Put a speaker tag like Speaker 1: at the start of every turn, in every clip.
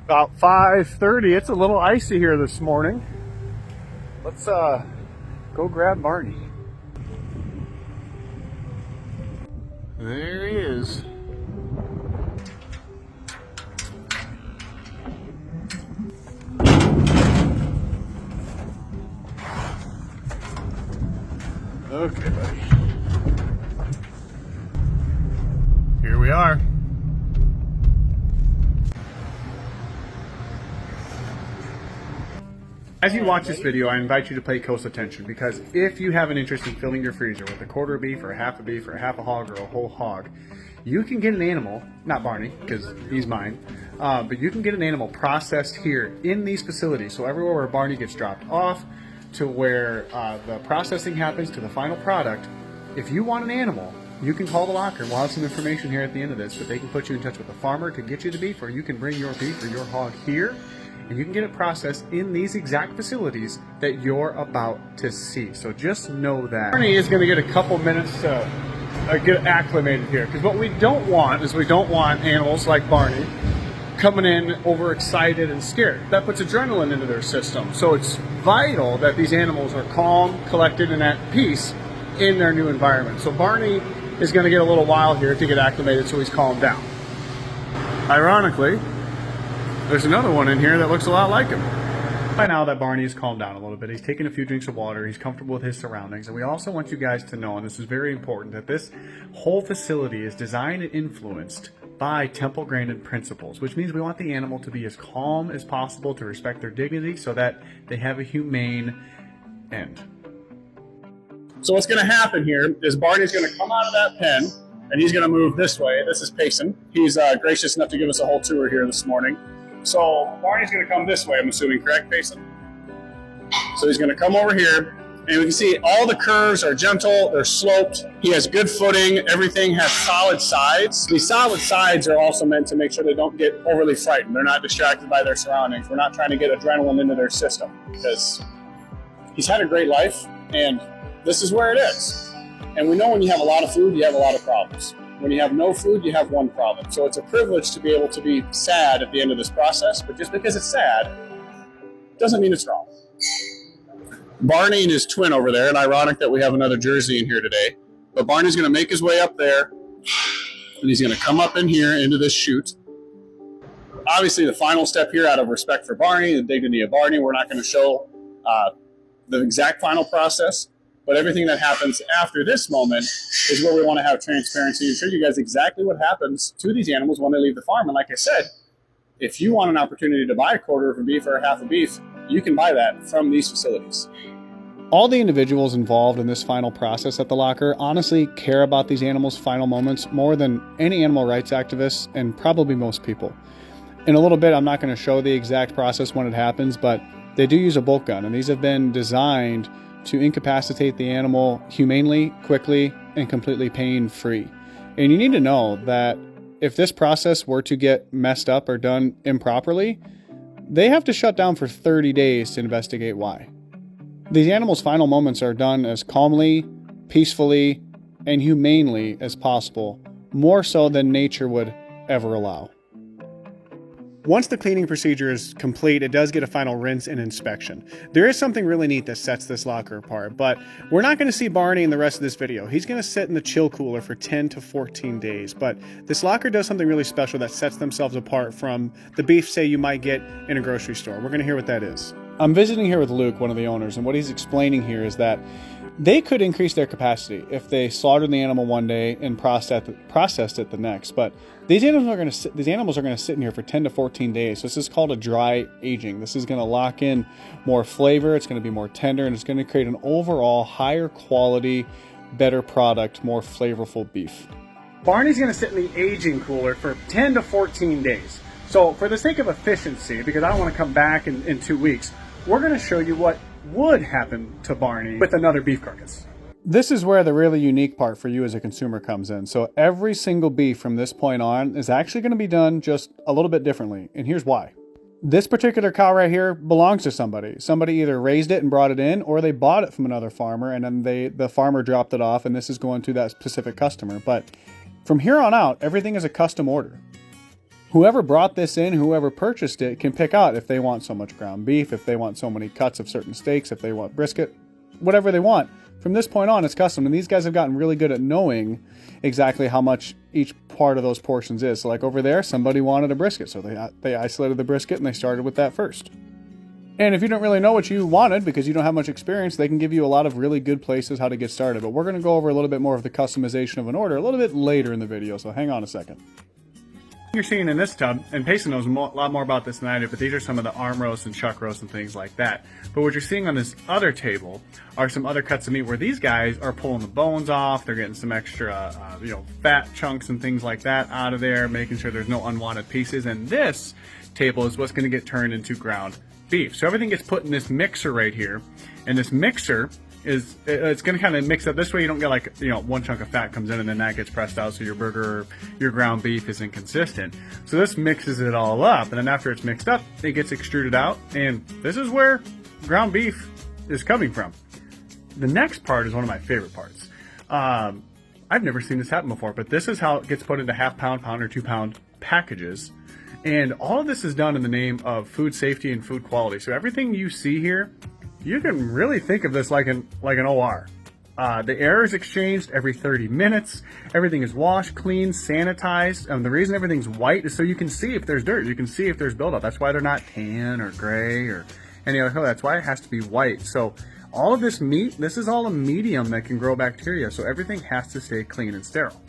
Speaker 1: About 5:30. It's a little icy here this morning. Let's go grab Barney. There he is. Okay, buddy. Here we are. As you watch this video, I invite you to pay close attention, because if you have an interest in filling your freezer with a quarter of beef or a half a hog or a whole hog, you can get an animal, not Barney, because he's mine, but you can get an animal processed here in these facilities. So everywhere where Barney gets dropped off, to where the processing happens, to the final product. If you want an animal, you can call the locker. We'll have some information here at the end of this, but they can put you in touch with a farmer to get you the beef, or you can bring your beef or your hog here, and you can get it processed in these exact facilities that you're about to see. So just know that. Barney is going to get a couple minutes to get acclimated here, because what we don't want is we don't want animals like Barney coming in overexcited and scared. That puts adrenaline into their system. So it's vital that these animals are calm, collected, and at peace in their new environment. So Barney is going to get a little while here to get acclimated, so he's calmed down. Ironically, there's another one in here that looks a lot like him. By now that Barney has calmed down a little bit, he's taken a few drinks of water, he's comfortable with his surroundings, and we also want you guys to know, and this is very important, that this whole facility is designed and influenced by temple-granted principles, which means we want the animal to be as calm as possible, to respect their dignity, so that they have a humane end. So what's going to happen here is Barney's going to come out of that pen, and he's going to move this way. This is Payson. He's gracious enough to give us a whole tour here this morning. So Barney's going to come this way, I'm assuming, correct, Payson? So he's going to come over here, and we can see all the curves are gentle, they're sloped. He has good footing, everything has solid sides. These solid sides are also meant to make sure they don't get overly frightened. They're not distracted by their surroundings. We're not trying to get adrenaline into their system, because he's had a great life, and this is where it is. And we know when you have a lot of food, you have a lot of problems. When you have no food, you have one problem. So it's a privilege to be able to be sad at the end of this process, but just because it's sad doesn't mean it's wrong. Barney and his twin over there, and ironic that we have another Jersey in here today, but Barney's going to make his way up there, and he's going to come up in here into this chute. Obviously, the final step here, out of respect for Barney, the dignity of Barney, we're not going to show the exact final process. But everything that happens after this moment is where we want to have transparency and show you guys exactly what happens to these animals when they leave the farm. And like I said, if you want an opportunity to buy a quarter of a beef or a half a beef, you can buy that from these facilities. All the individuals involved in this final process at the locker honestly care about these animals' final moments more than any animal rights activists and probably most people. In a little bit, I'm not going to show the exact process when it happens, but they do use a bolt gun, and these have been designed to incapacitate the animal humanely, quickly, and completely pain-free. And you need to know that if this process were to get messed up or done improperly, they have to shut down for 30 days to investigate why. These animals' final moments are done as calmly, peacefully, and humanely as possible, more so than nature would ever allow. Once the cleaning procedure is complete, it does get a final rinse and inspection. There is something really neat that sets this locker apart, but we're not going to see Barney in the rest of this video. He's going to sit in the chill cooler for 10 to 14 days, but this locker does something really special that sets themselves apart from the beef, say, you might get in a grocery store. We're going to hear what that is. I'm visiting here with Luke, one of the owners, and what he's explaining here is that they could increase their capacity if they slaughtered the animal one day and processed it the next. But these animals are going to sit in here for 10 to 14 days. So this is called a dry aging. This is going to lock in more flavor. It's going to be more tender, and it's going to create an overall higher quality, better product, more flavorful beef. Barney's going to sit in the aging cooler for 10 to 14 days. So for the sake of efficiency, because I don't want to come back in 2 weeks, we're going to show you what would happen to Barney with another beef carcass. This is where the really unique part for you as a consumer comes in. So every single beef from this point on is actually going to be done just a little bit differently. And here's why. This particular cow right here belongs to somebody. Somebody either raised it and brought it in, or they bought it from another farmer, and then the farmer dropped it off, and this is going to that specific customer. But from here on out, everything is a custom order. whoever brought this in, whoever purchased it, can pick out if they want so much ground beef, if they want so many cuts of certain steaks, if they want brisket, whatever they want. From this point on, it's custom, and these guys have gotten really good at knowing exactly how much each part of those portions is. So like over there, somebody wanted a brisket, so they isolated the brisket and they started with that first. And if you don't really know what you wanted because you don't have much experience, they can give you a lot of really good places how to get started. But we're going to go over a little bit more of the customization of an order a little bit later in the video, so hang on a second. You're seeing in this tub, and Payson knows a lot more about this than I do, but these are some of the arm roasts and chuck roasts and things like that. But what you're seeing on this other table are some other cuts of meat where these guys are pulling the bones off, they're getting some extra fat chunks and things like that out of there, making sure there's no unwanted pieces. And this table is what's going to get turned into ground beef. So everything gets put in this mixer right here, and this mixer it's going to kind of mix up. This way you don't get like, one chunk of fat comes in and then that gets pressed out, so your burger, your ground beef isn't consistent. So this mixes it all up, and then after it's mixed up, it gets extruded out, and this is where ground beef is coming from. The next part is one of my favorite parts. I've never seen this happen before, but this is how it gets put into half-pound, pound, or 2-pound packages. And all of this is done in the name of food safety and food quality. So everything you see here, you can really think of this like an OR. The air is exchanged every 30 minutes. Everything is washed, cleaned, sanitized. The reason everything's white is so you can see if there's dirt. You can see if there's buildup. That's why they're not tan or gray or any other color. That's why it has to be white. So all of this meat, this is all a medium that can grow bacteria. So everything has to stay clean and sterile.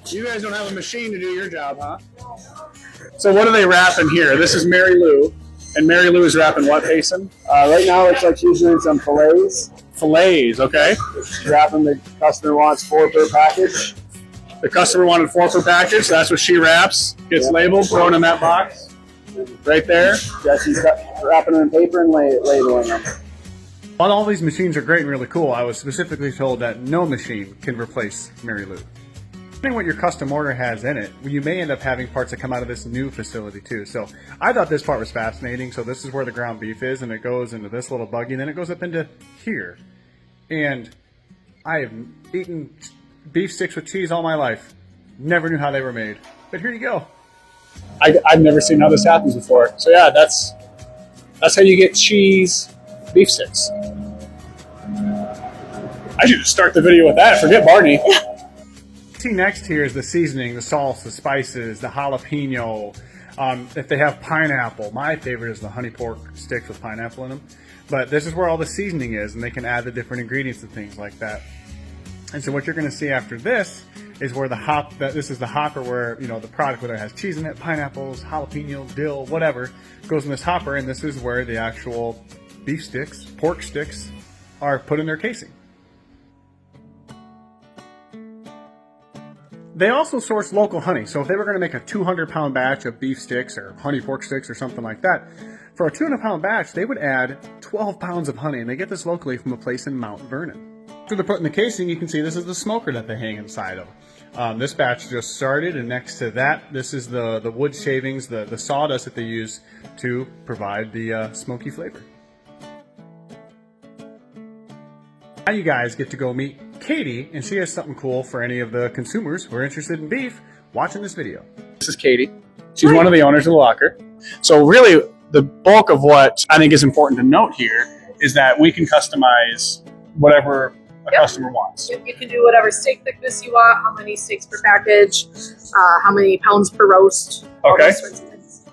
Speaker 1: You guys don't have a machine to do your job, huh? So what are they wrapping here? This is Mary Lou, and Mary Lou is wrapping what, Payson?
Speaker 2: Right now it's like she's doing some fillets.
Speaker 1: Fillets, okay.
Speaker 2: She's wrapping, the customer wants 4 per package.
Speaker 1: The customer wanted 4 per package, so that's what she wraps, gets labeled, thrown in that box, right there.
Speaker 2: Yeah, she's wrapping them in paper and labeling them.
Speaker 1: While all these machines are great and really cool, I was specifically told that no machine can replace Mary Lou. Depending what your custom order has in it, you may end up having parts that come out of this new facility too. So I thought this part was fascinating. So this is where the ground beef is, and it goes into this little buggy, and then it goes up into here. And I have eaten beef sticks with cheese all my life. Never knew how they were made. But here you go. I've never seen how this happens before. So yeah, that's how you get cheese beef sticks. I should just start the video with that. Forget Barney. Next here is the seasoning, the salts, the spices, the jalapeno. If they have pineapple, my favorite is the honey pork sticks with pineapple in them. But this is where all the seasoning is, and they can add the different ingredients and things like that. And so what you're going to see after this is where this is the hopper where, the product, whether it has cheese in it, pineapples, jalapeno, dill, whatever, goes in this hopper, and this is where the actual beef sticks, pork sticks, are put in their casing. They also source local honey. So if they were going to make a 200-pound batch of beef sticks or honey pork sticks or something like that, for a 200-pound batch, they would add 12 pounds of honey, and they get this locally from a place in Mount Vernon. After they're put in the casing, you can see this is the smoker that they hang inside of. This batch just started, and next to that, this is the wood shavings, the sawdust that they use to provide the smoky flavor. Now you guys get to go meet Katie, and she has something cool for any of the consumers who are interested in beef watching this video. This is Katie. She's one of the owners of the locker. So really, the bulk of what I think is important to note here is that we can customize whatever a customer wants.
Speaker 3: You can do whatever steak thickness you want, how many steaks per package, how many pounds per roast.
Speaker 1: Okay.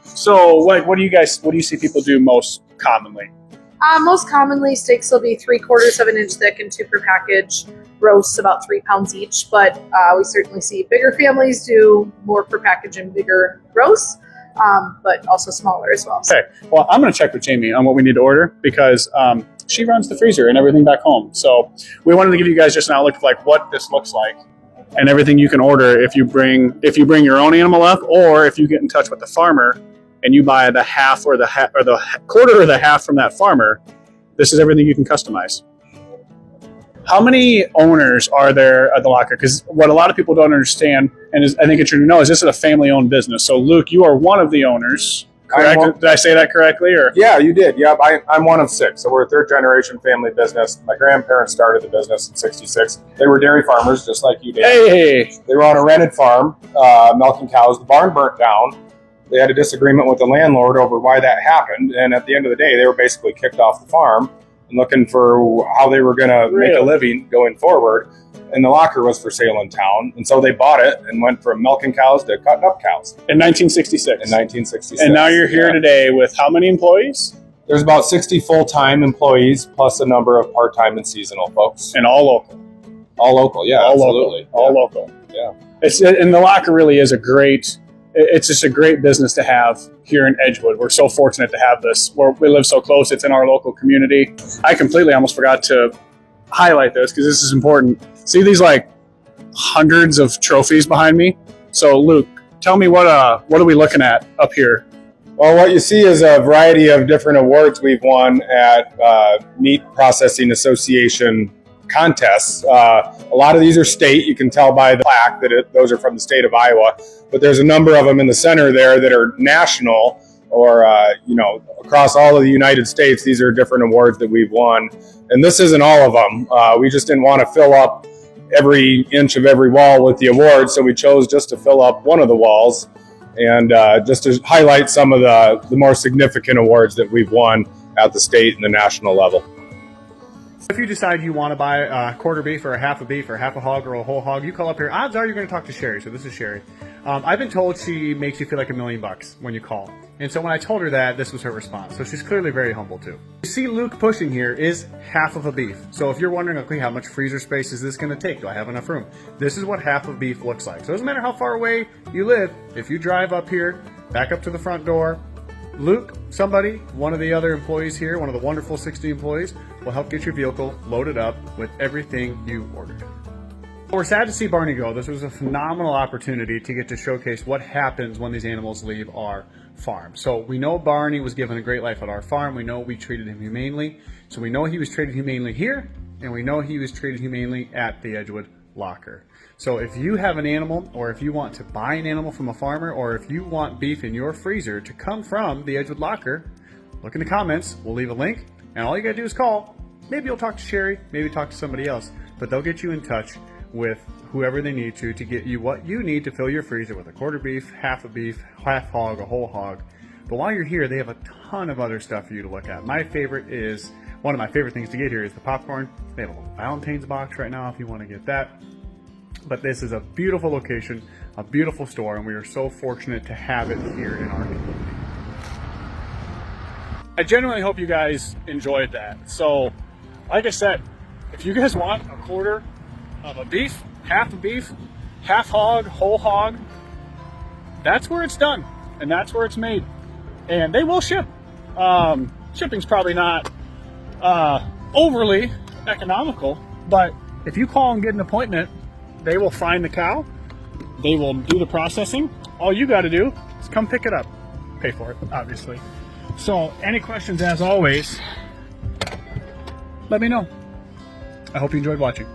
Speaker 1: So what do you see people do most commonly?
Speaker 3: Most commonly, steaks will be 3/4 of an inch thick and 2 per package. Roasts about 3 pounds each, but we certainly see bigger families do more per package and bigger roasts, but also smaller as well.
Speaker 1: Okay. Well, I'm going to check with Jamie on what we need to order because she runs the freezer and everything back home. So we wanted to give you guys just an outlook of like what this looks like and everything you can order if you bring your own animal up, or if you get in touch with the farmer and you buy the half or the quarter or the half from that farmer. This is everything you can customize. How many owners are there at the locker? Because what a lot of people don't understand, and I think it's true to know, is this is a family-owned business. So Luke, you are one of the owners,
Speaker 4: correct? Did I say that correctly? Or
Speaker 2: Yeah, you did. Yep, I'm one of 6. So we're a 3rd generation family business. My grandparents started the business in '66. They were dairy farmers, just like you did.
Speaker 4: hey,
Speaker 2: They were on a rented farm, milking cows. The barn burnt down. They had a disagreement with the landlord over why that happened. And at the end of the day, they were basically kicked off the farm and looking for how they were going to make a living going forward. And the locker was for sale in town. And so they bought it and went from milking cows to cutting up cows
Speaker 4: in 1966.
Speaker 2: in 1966.
Speaker 4: And now you're here today with how many employees?
Speaker 2: There's about 60 full-time employees plus a number of part-time and seasonal folks.
Speaker 4: And all local.
Speaker 2: All local, yeah,
Speaker 4: All
Speaker 2: absolutely.
Speaker 4: local. All local.
Speaker 2: Yeah.
Speaker 4: And the locker really is it's just a great business to have here in Edgewood. We're so fortunate to have this. We live so close. It's in our local community. I completely almost forgot to highlight this because this is important. See these like hundreds of trophies behind me? So Luke, tell me what are we looking at up here?
Speaker 2: Well, what you see is a variety of different awards we've won at Meat Processing Association contests. A lot of these are state. You can tell by the plaque that those are from the state of Iowa. But there's a number of them in the center there that are national or, across all of the United States. These are different awards that we've won. And this isn't all of them. We just didn't want to fill up every inch of every wall with the awards. So we chose just to fill up one of the walls and just to highlight some of the more significant awards that we've won at the state and the national level.
Speaker 1: If you decide you want to buy a quarter beef or a half a hog or a whole hog, you call up here. Odds are you're going to talk to Sherry. So this is Sherry. I've been told she makes you feel like $1 million when you call. And so when I told her that, this was her response. So she's clearly very humble too. You see Luke pushing here is half of a beef. So if you're wondering, okay, how much freezer space is this going to take? Do I have enough room? This is what half of beef looks like. So it doesn't matter how far away you live. If you drive up here, back up to the front door, Luke, somebody, one of the other employees here, one of the wonderful 60 employees, will help get your vehicle loaded up with everything you ordered. We're sad to see Barney go. This was a phenomenal opportunity to get to showcase what happens when these animals leave our farm. So we know Barney was given a great life at our farm. We know we treated him humanely. So we know he was treated humanely here, and we know he was treated humanely at the Edgewood locker. So if you have an animal, or if you want to buy an animal from a farmer, or if you want beef in your freezer to come from the Edgewood locker, look in the comments. We'll leave a link, and all you gotta do is call. Maybe you'll talk to Sherry, maybe talk to somebody else, but they'll get you in touch with whoever they need to get you what you need to fill your freezer with a quarter beef, half hog, a whole hog. But while you're here, they have a ton of other stuff for you to look at. One of my favorite things to get here is the popcorn. They have a little Valentine's box right now if you want to get that. But this is a beautiful location, a beautiful store, and we are so fortunate to have it here in our community. I genuinely hope you guys enjoyed that. So, like I said, if you guys want a quarter of a beef, half hog, whole hog, that's where it's done, and that's where it's made. And they will ship. Shipping's probably not overly economical, but if you call and get an appointment, they will find the cow, they will do the processing. All you got to do is come pick it up, pay for it, obviously. So any questions, as always, let me know. I hope you enjoyed watching.